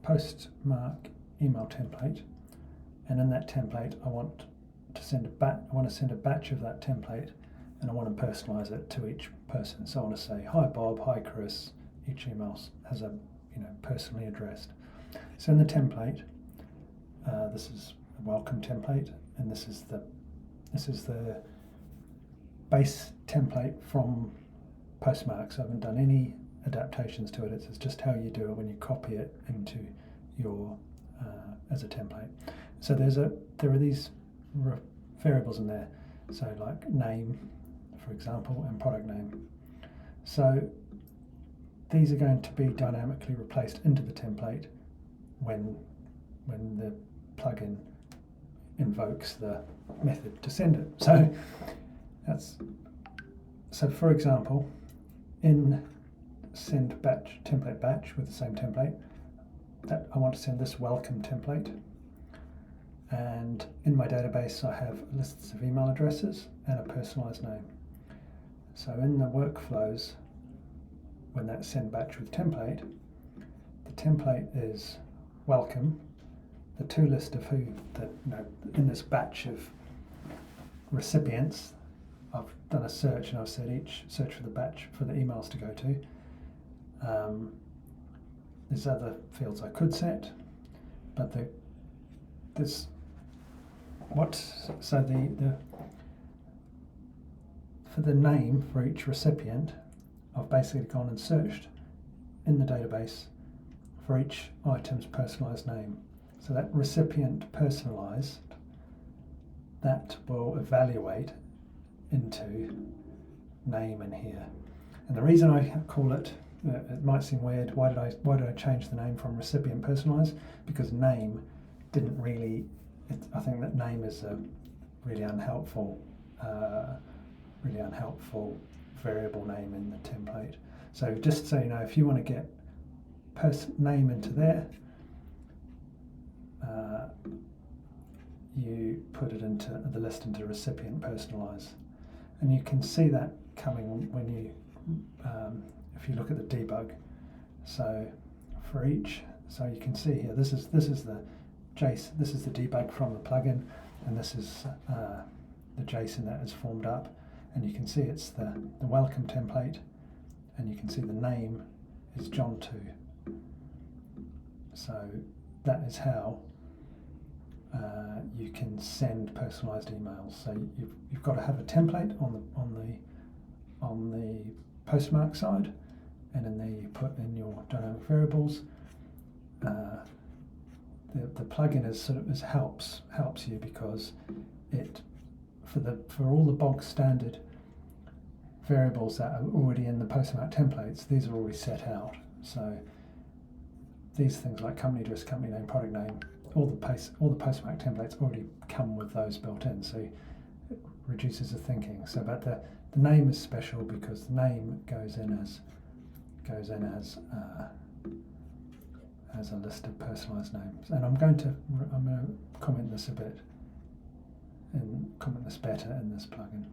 Postmark email template, and in that template I want to send a batch of that template, and I want to personalize it to each person. So I want to say, hi Bob, hi Chris. Each email has a personally addressed. So in the template, this is a welcome template, and this is the base template from Postmark. So I haven't done any adaptations to it. It's just how you do it when you copy it into your as a template. So there are these variables in there. So like name, for example, and product name. So these are going to be dynamically replaced into the template when the plugin invokes the method to send it. So for example, in send batch template batch with the same template, that I want to send this welcome template, and in my database I have lists of email addresses and a personalized name. So in the workflows, when that send batch with template, the template is welcome, the to list of who in this batch of recipients. I've done a search and I've said each search for the batch for the emails to go to. There's other fields I could set, but for the name for each recipient, I've basically gone and searched in the database for each item's personalized name. So that recipient personalized, that will evaluate into name in here. And the reason I call it, it might seem weird, why did I change the name from recipient personalized? Because name didn't really, I think that name is a really unhelpful variable name in the template. So just so you know, if you want to get name into there, you put it into the list into recipient personalize, and you can see that coming when you if you look at the debug. So for each, so you can see here, this is the JSON, this is the debug from the plugin, and this is the JSON that is formed up, and you can see it's the welcome template, and you can see the name is John2. So that is how you can send personalized emails. So you've got to have a template on the Postmark side, and then there you put in your dynamic variables. The plugin helps you because it for all the bog standard variables that are already in the Postmark templates, these are already set out. So these things like company address, company name, product name, all the Postmark templates already come with those built in, so it reduces the thinking. So, but the name is special because the name goes in as a list of personalized names. And I'm going to comment this better in this plugin.